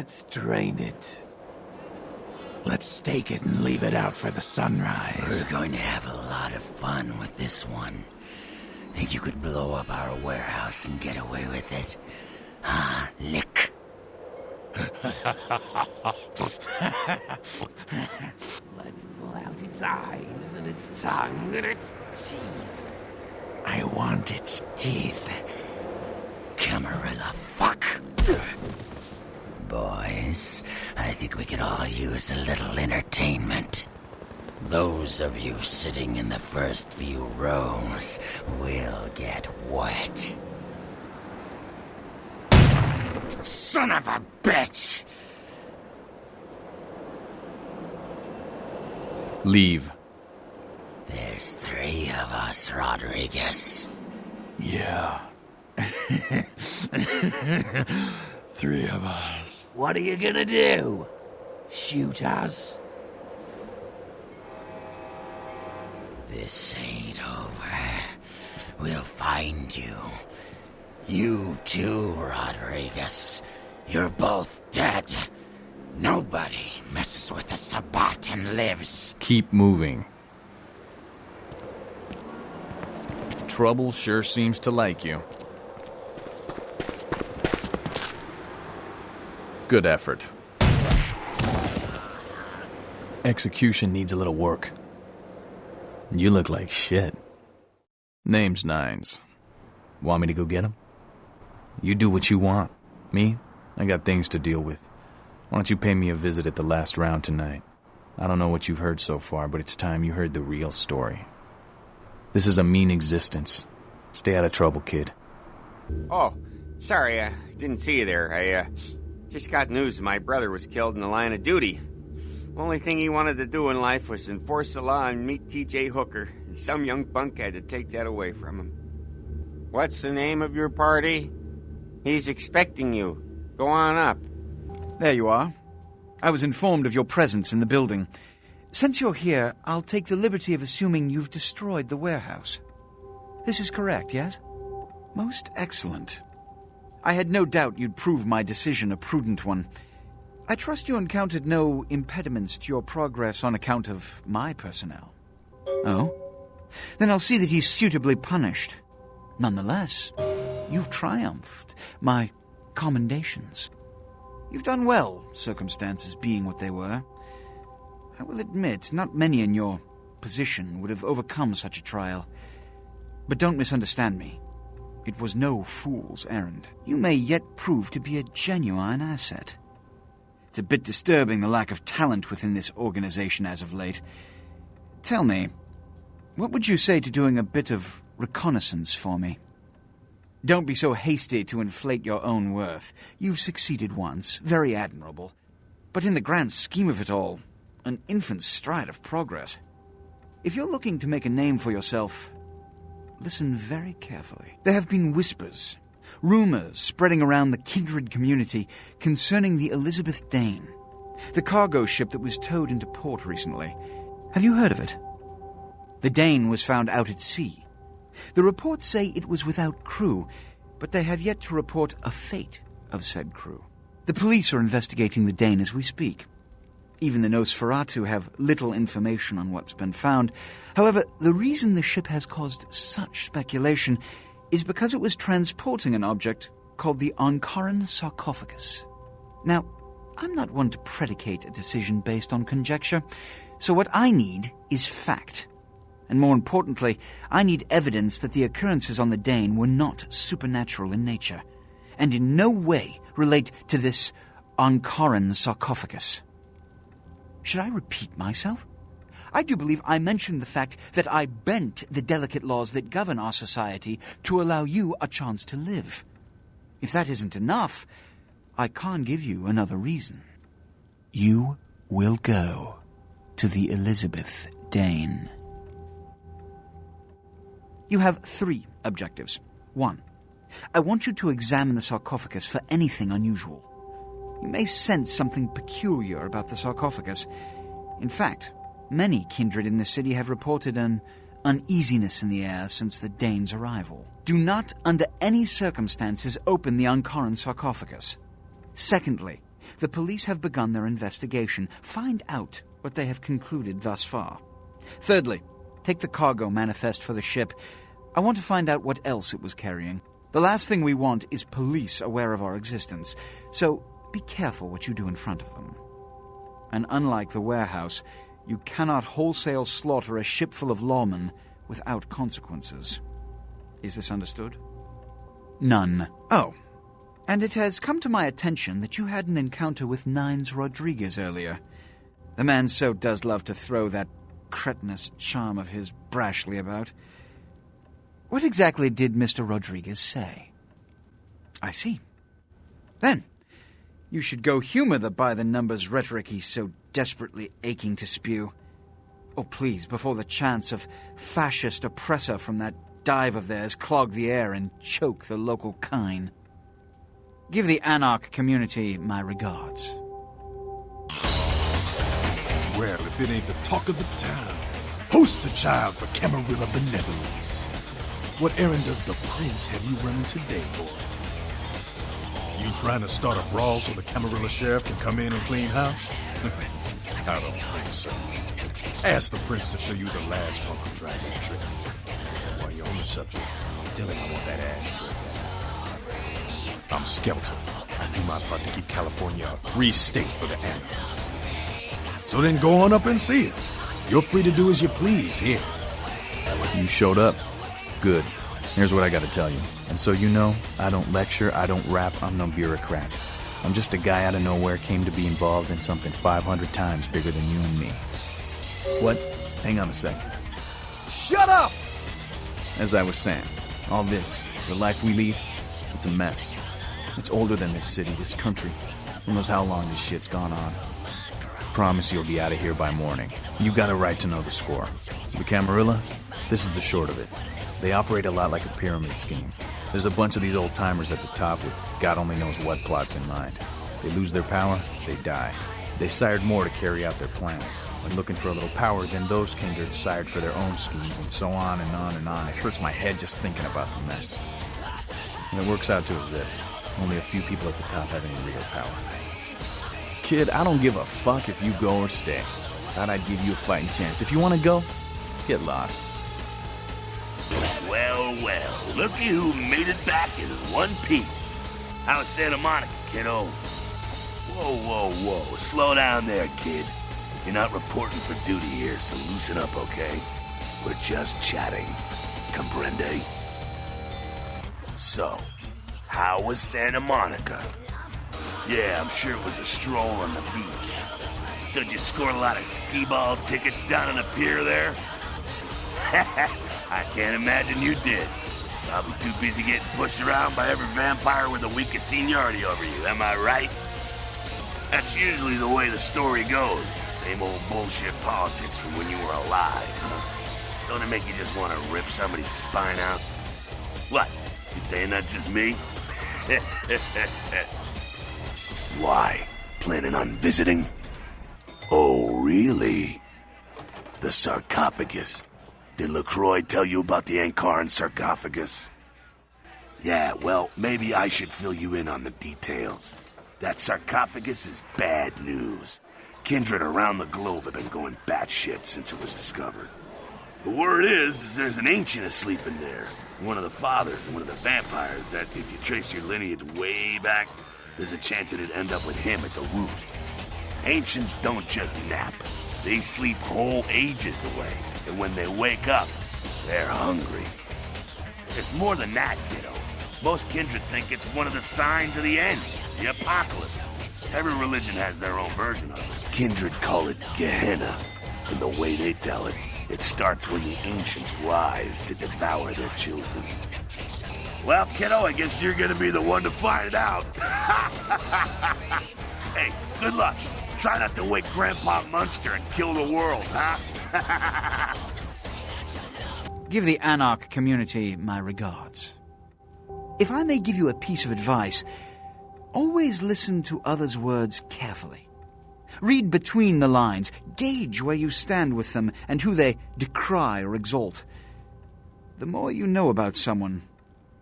Let's drain it. Let's stake it and leave it out for the sunrise. We're going to have a lot of fun with this one. Think you could blow up our warehouse and get away with it? Ah, lick. Let's pull out its eyes and its tongue and its teeth. I want its teeth. Camarilla, fuck. Boys, I think we could all use a little entertainment. Those of you sitting in the first few rows will get wet. Son of a bitch! Leave. There's 3 of us, Rodriguez. Yeah. 3 of us. What are you gonna do? Shoot us? This ain't over. We'll find you. You too, Rodriguez. You're both dead. Nobody messes with the Sabbat and lives. Keep moving. Trouble sure seems to like you. Good effort. Execution needs a little work. You look like shit. Name's Nines. Want me to go get him? You do what you want. Me? I got things to deal with. Why don't you pay me a visit at the last round tonight? I don't know what you've heard so far, but it's time you heard the real story. This is a mean existence. Stay out of trouble, kid. Oh, sorry, I didn't see you there. I just got news my brother was killed in the line of duty. Only thing he wanted to do in life was enforce the law and meet T.J. Hooker, and some young punk had to take that away from him. What's the name of your party? He's expecting you. Go on up. There you are. I was informed of your presence in the building. Since you're here, I'll take the liberty of assuming you've destroyed the warehouse. This is correct, yes? Most excellent. I had no doubt you'd prove my decision a prudent one. I trust you encountered no impediments to your progress on account of my personnel. Oh? Then I'll see that he's suitably punished. Nonetheless, you've triumphed. My commendations. You've done well, circumstances being what they were. I will admit, not many in your position would have overcome such a trial. But don't misunderstand me. It was no fool's errand. You may yet prove to be a genuine asset. It's a bit disturbing, the lack of talent within this organization as of late. Tell me, what would you say to doing a bit of reconnaissance for me? Don't be so hasty to inflate your own worth. You've succeeded once, very admirable. But in the grand scheme of it all, an infant stride of progress. If you're looking to make a name for yourself, listen very carefully. There have been whispers, rumors spreading around the kindred community concerning the Elizabeth Dane, the cargo ship that was towed into port recently. Have you heard of it? The Dane was found out at sea. The reports say it was without crew, but they have yet to report a fate of said crew. The police are investigating the Dane as we speak. Even the Nosferatu have little information on what's been found. However, the reason the ship has caused such speculation is because it was transporting an object called the Anarchs sarcophagus. Now, I'm not one to predicate a decision based on conjecture, so what I need is fact. And more importantly, I need evidence that the occurrences on the Dane were not supernatural in nature, and in no way relate to this Anarchs sarcophagus. Should I repeat myself? I do believe I mentioned the fact that I bent the delicate laws that govern our society to allow you a chance to live. If that isn't enough, I can't give you another reason. You will go to the Elizabeth Dane. You have 3 objectives. 1. I want you to examine the sarcophagus for anything unusual. You may sense something peculiar about the sarcophagus. In fact, many kindred in the city have reported an uneasiness in the air since the Dane's arrival. Do not, under any circumstances, open the Anarchs sarcophagus. Secondly, The police have begun their investigation. Find out what they have concluded thus far. Thirdly, take the cargo manifest for the ship. I want to find out what else it was carrying. The last thing we want is police aware of our existence, so be careful what you do in front of them. And unlike the warehouse, you cannot wholesale slaughter a ship full of lawmen without consequences. Is this understood? None. Oh, and it has come to my attention that you had an encounter with Nines Rodriguez earlier. The man so does love to throw that cretinous charm of his brashly about. What exactly did Mr. Rodriguez say? I see. Then, you should go humor the by-the-numbers rhetoric he's so desperately aching to spew. Oh, please, before the chance of fascist oppressor from that dive of theirs clog the air and choke the local kine. Give the Anarch community my regards. Well, if it ain't the talk of the town, poster child for Camarilla benevolence. What errand does the prince have you running today, boy? You trying to start a brawl so the Camarilla sheriff can come in and clean house? I don't think so. Ask the prince to show you the last pump of dragon trick. And while you're on the subject, tell him I want that ashtray back. I'm Skeletor. I do my part to keep California a free state for the Anarchs. So then go on up and see it. You're free to do as you please here. You showed up. Good. Here's what I gotta tell you. And so you know, I don't lecture, I don't rap, I'm no bureaucrat. I'm just a guy out of nowhere came to be involved in something 500 times bigger than you and me. What? Hang on a second. Shut up! As I was saying, all this, the life we lead, it's a mess. It's older than this city, this country. Who knows how long this shit's gone on. Promise you'll be out of here by morning. You got a right to know the score. The Camarilla, this is the short of it. They operate a lot like a pyramid scheme. There's a bunch of these old-timers at the top with God only knows what plots in mind. They lose their power, they die. They sired more to carry out their plans. When looking for a little power, then those kindred sired for their own schemes, and so on and on and on. It hurts my head just thinking about the mess. And it works out to is this. Only a few people at the top have any real power. Kid, I don't give a fuck if you go or stay. Thought I'd give you a fighting chance. If you want to go, get lost. Well, well, looky who made it back in one piece. How's Santa Monica, kiddo? Whoa. Slow down there, kid. You're not reporting for duty here, so loosen up, okay? We're just chatting. Comprende? So, how was Santa Monica? Yeah, I'm sure it was a stroll on the beach. So did you score a lot of skee-ball tickets down on the pier there? I can't imagine you did. Probably too busy getting pushed around by every vampire with the weakest seniority over you, am I right? That's usually the way the story goes. Same old bullshit politics from when you were alive, huh? Don't it make you just want to rip somebody's spine out? What? You saying that's just me? Why? Planning on visiting? Oh, really? The sarcophagus. Did LaCroix tell you about the Ankaran sarcophagus? Yeah, well, maybe I should fill you in on the details. That sarcophagus is bad news. Kindred around the globe have been going batshit since it was discovered. The word is there's an ancient asleep in there. One of the fathers of one of the vampires that, if you trace your lineage way back, there's a chance it'd end up with him at the root. Ancients don't just nap. They sleep whole ages away. And when they wake up, they're hungry. It's more than that, kiddo. Most kindred think it's one of the signs of the end, the apocalypse. Every religion has their own version of it. Kindred call it Gehenna. And the way they tell it, it starts when the ancients rise to devour their children. Well, kiddo, I guess you're gonna be the one to find out. Hey, good luck. Try not to wake Grandpa Munster and kill the world, huh? Give the Anarch community my regards. If I may give you a piece of advice, always listen to others' words carefully. Read between the lines, gauge where you stand with them and who they decry or exalt. The more you know about someone,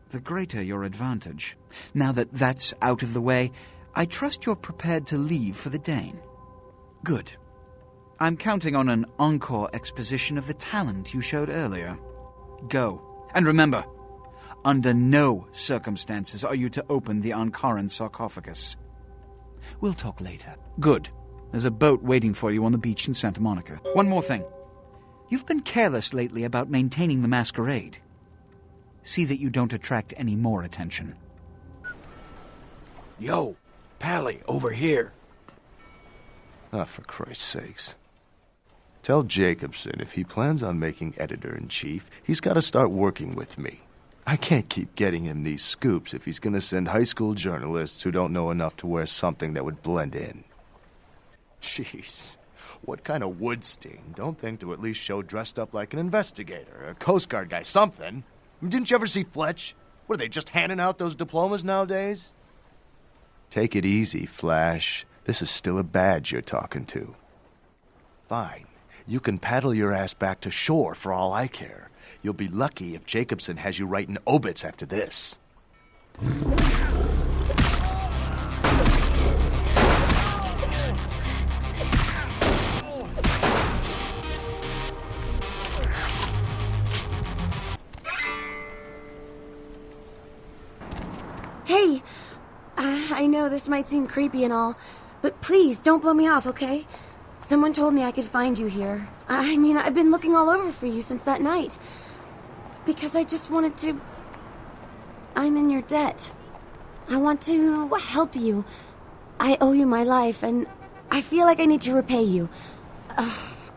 the greater your advantage. Now that that's out of the way, I trust you're prepared to leave for the Dane. Good. I'm counting on an encore exposition of the talent you showed earlier. Go. And remember, under no circumstances are you to open the Anarchs sarcophagus. We'll talk later. Good. There's a boat waiting for you on the beach in Santa Monica. One more thing. You've been careless lately about maintaining the Masquerade. See that you don't attract any more attention. Yo, Pally, over here. Ah, for Christ's sakes. Tell Jacobson if he plans on making editor-in-chief, he's got to start working with me. I can't keep getting him these scoops if he's going to send high school journalists who don't know enough to wear something that would blend in. Jeez, what kind of wood stain don't think to at least show dressed up like an investigator, a Coast Guard guy, something? Didn't you ever see Fletch? What, are they just handing out those diplomas nowadays? Take it easy, Flash. This is still a badge you're talking to. Fine. You can paddle your ass back to shore for all I care. You'll be lucky if Jacobson has you writing obits after this. Hey, I know this might seem creepy and all, but please don't blow me off, okay? Someone told me I could find you here. I mean, I've been looking all over for you since that night. Because I just wanted to... I'm in your debt. I want to help you. I owe you my life, and I feel like I need to repay you.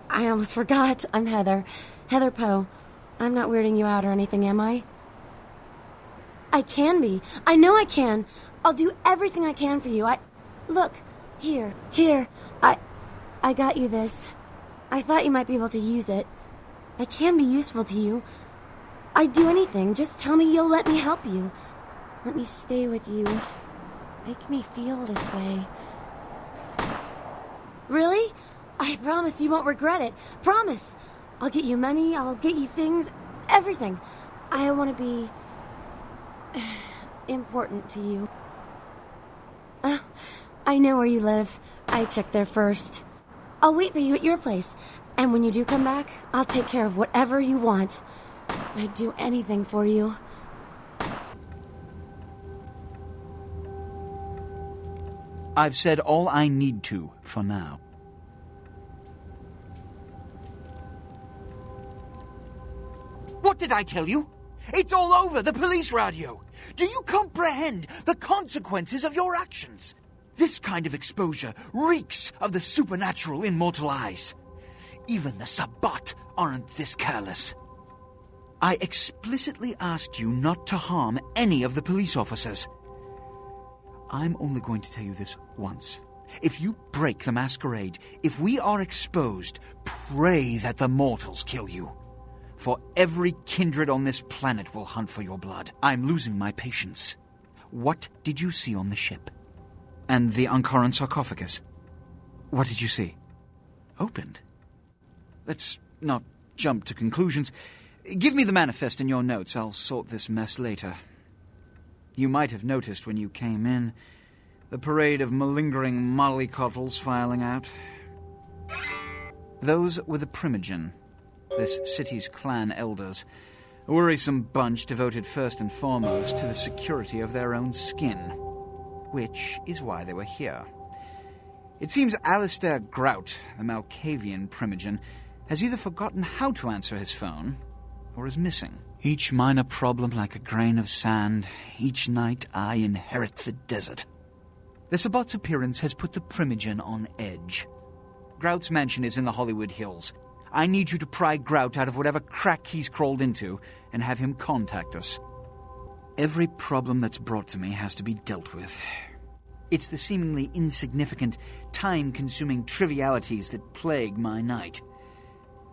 I almost forgot. I'm Heather. Heather Poe. I'm not weirding you out or anything, am I? I can be. I know I can. I'll do everything I can for you. Look, here. I got you this. I thought you might be able to use it. I can be useful to you. I'd do anything. Just tell me you'll let me help you. Let me stay with you. Make me feel this way. Really? I promise you won't regret it. Promise. I'll get you money. I'll get you things. Everything. I want to be... important to you. I know where you live. I checked there first. I'll wait for you at your place. And when you do come back, I'll take care of whatever you want. I'd do anything for you. I've said all I need to for now. What did I tell you? It's all over the police radio. Do you comprehend the consequences of your actions? This kind of exposure reeks of the supernatural in mortal eyes. Even the Sabbat aren't this careless. I explicitly asked you not to harm any of the police officers. I'm only going to tell you this once. If you break the Masquerade, if we are exposed, pray that the mortals kill you. For every kindred on this planet will hunt for your blood. I'm losing my patience. What did you see on the ship? And the Anarchs sarcophagus? What did you see? Opened? Let's not jump to conclusions. Give me the manifest in your notes. I'll sort this mess later. You might have noticed when you came in the parade of malingering mollycoddles filing out. Those were the Primogen, this city's clan elders, a worrisome bunch devoted first and foremost to the security of their own skin, which is why they were here. It seems Alistair Grout, the Malkavian Primogen, has either forgotten how to answer his phone or is missing. Each minor problem like a grain of sand. Each night I inherit the desert. The Sabbat's appearance has put the Primogen on edge. Grout's mansion is in the Hollywood Hills. I need you to pry Grout out of whatever crack he's crawled into and have him contact us. Every problem that's brought to me has to be dealt with. It's the seemingly insignificant, time-consuming trivialities that plague my night.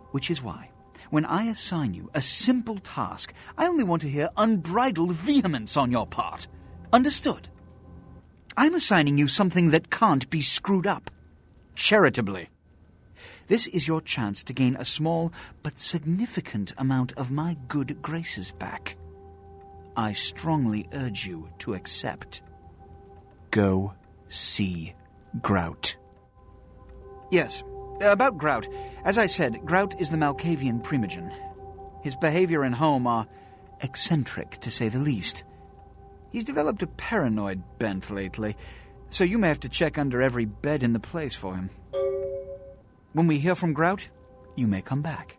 Which is why, when I assign you a simple task, I only want to hear unbridled vehemence on your part. Understood? I'm assigning you something that can't be screwed up. Charitably. This is your chance to gain a small but significant amount of my good graces back. I strongly urge you to accept. Go see Grout. Yes, about Grout. As I said, Grout is the Malkavian primogen. His behavior and home are eccentric, to say the least. He's developed a paranoid bent lately, so you may have to check under every bed in the place for him. When we hear from Grout, you may come back.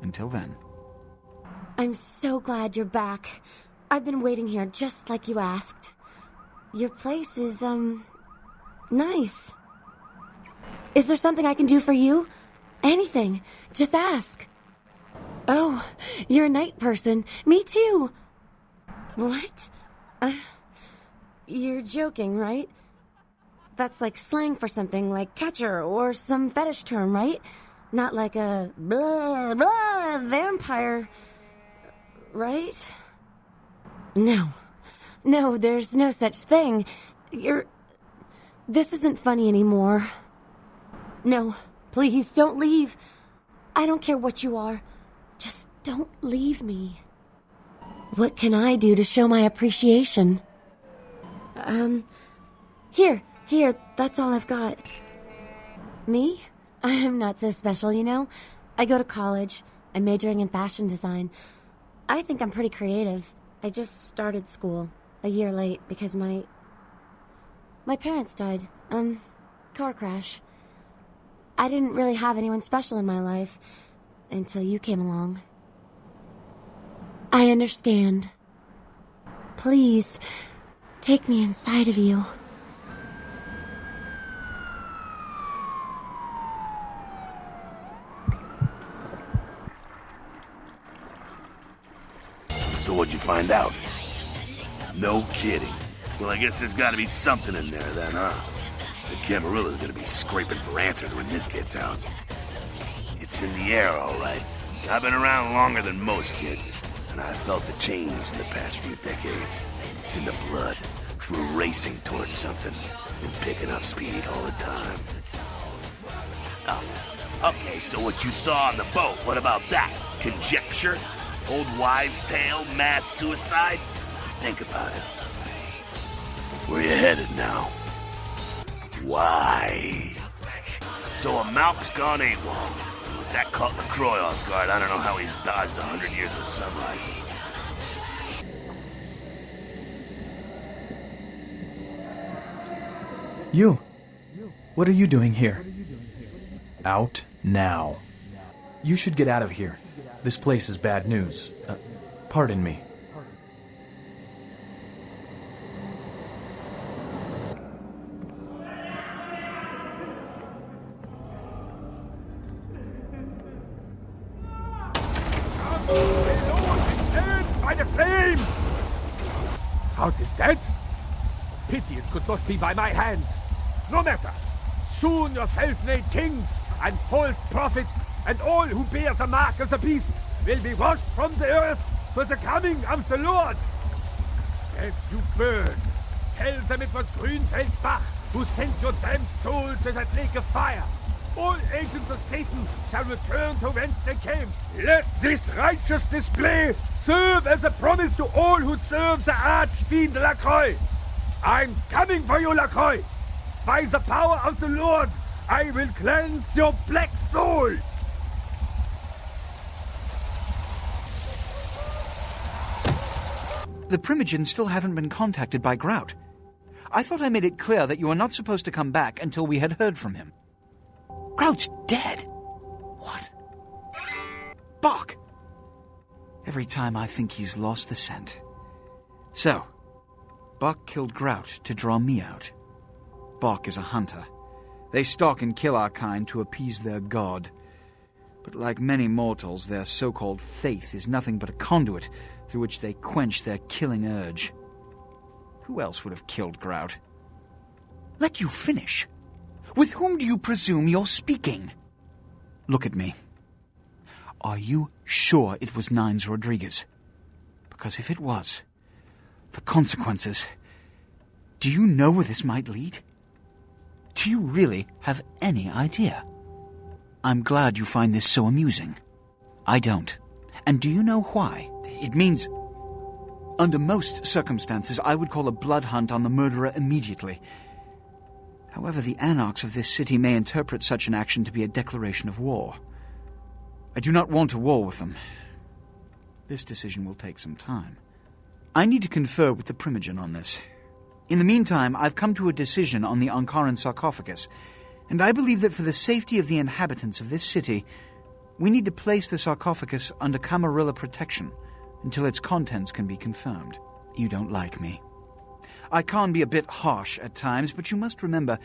Until then. I'm so glad you're back. I've been waiting here just like you asked. Your place is, nice. Is there something I can do for you? Anything. Just ask. Oh, you're a night person. Me too. What? You're joking, right? That's like slang for something like catcher or some fetish term, right? Not like a blah, blah, vampire, right? No, there's no such thing. This isn't funny anymore. No, please don't leave. I don't care what you are. Just don't leave me. What can I do to show my appreciation? Here, that's all I've got. Me? I'm not so special, you know? I go to college. I'm majoring in fashion design. I think I'm pretty creative. I just started school a year late because my parents died. Car crash. I didn't really have anyone special in my life until you came along. I understand. Please, take me inside of you. So what'd you find out? No kidding. Well, I guess there's gotta be something in there then, huh? The Camarilla's gonna be scraping for answers when this gets out. It's in the air, all right. I've been around longer than most, kid, and I've felt the change in the past few decades. It's in the blood. We're racing towards something and picking up speed all the time. Oh, okay, so what you saw on the boat, what about that? Conjecture? Old wives' tale? Mass suicide? Think about it. Where you headed now? Why? So a Malk's gone AWOL. If that caught LaCroix off guard, I don't know how he's dodged 100 years of sunlight. You. What are you doing here? Out now. You should get out of here. This place is bad news. Pardon me. By the flames! Grout is dead? Pity it could not be by my hand. No matter. Soon your self-made kings and false prophets and all who bear the mark of the beast will be washed from the earth for the coming of the Lord. As you burn, tell them it was Grünfeld Bach who sent your damned soul to that lake of fire. All agents of Satan shall return to whence they came. Let this righteous display serve as a promise to all who serve the Archfiend LaCroix. I'm coming for you, LaCroix. By the power of the Lord, I will cleanse your black soul. The Primogens still haven't been contacted by Grout. I thought I made it clear that you were not supposed to come back until we had heard from him. Grout's dead. What? Bach! Every time I think he's lost the scent. So, Bach killed Grout to draw me out. Bach is a hunter. They stalk and kill our kind to appease their god. But like many mortals, their so-called faith is nothing but a conduit through which they quench their killing urge. Who else would have killed Grout? Let you finish. With whom do you presume you're speaking? Look at me. Are you sure it was Nines Rodriguez? Because if it was, the consequences... Do you know where this might lead? Do you really have any idea? I'm glad you find this so amusing. I don't. And do you know why? It means... Under most circumstances, I would call a blood hunt on the murderer immediately. However, the Anarchs of this city may interpret such an action to be a declaration of war. I do not want a war with them. This decision will take some time. I need to confer with the Primogen on this. In the meantime, I've come to a decision on the Ankaran sarcophagus, and I believe that for the safety of the inhabitants of this city, we need to place the sarcophagus under Camarilla protection until its contents can be confirmed. You don't like me. I can be a bit harsh at times, but you must remember,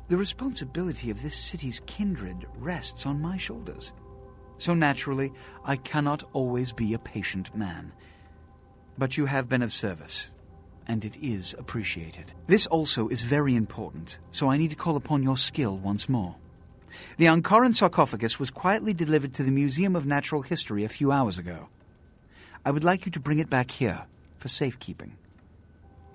the responsibility of this city's kindred rests on my shoulders. So naturally, I cannot always be a patient man. But you have been of service, and it is appreciated. This also is very important, so I need to call upon your skill once more. The Ankaran sarcophagus was quietly delivered to the Museum of Natural History a few hours ago. I would like you to bring it back here for safekeeping.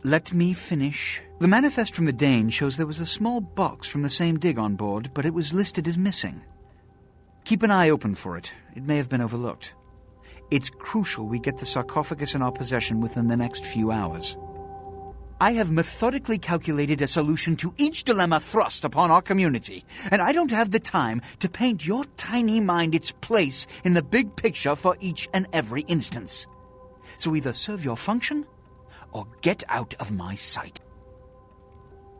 Let me finish. The manifest from the Dane shows there was a small box from the same dig on board, but it was listed as missing. Keep an eye open for it. It may have been overlooked. It's crucial we get the sarcophagus in our possession within the next few hours. I have methodically calculated a solution to each dilemma thrust upon our community, and I don't have the time to paint your tiny mind its place in the big picture for each and every instance. So either serve your function, or get out of my sight.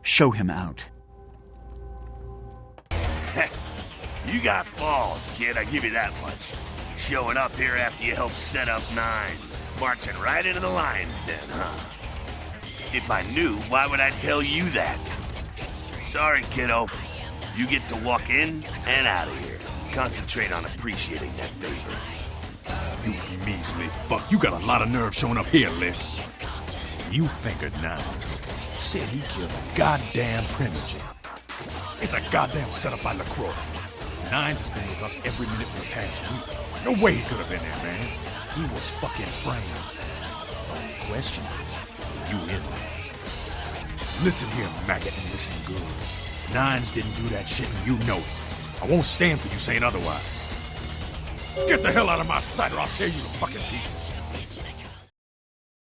Show him out. You got balls, kid, I give you that much. Showing up here after you helped set up Nines. Marching right into the lion's den, huh? If I knew, why would I tell you that? Sorry, kiddo. You get to walk in and out of here. Concentrate on appreciating that favor. You measly fuck. You got a lot of nerve showing up here, Lick. You fingered Nines. Said he killed a goddamn Primogen. It's a goddamn setup by LaCroix. Nines has been with us every minute for the past week. No way he could have been there, man. He was fucking framed. The question is, you in there? Listen here, maggot, and listen good. Nines didn't do that shit, and you know it. I won't stand for you saying otherwise. Get the hell out of my sight, or I'll tear you to fucking pieces.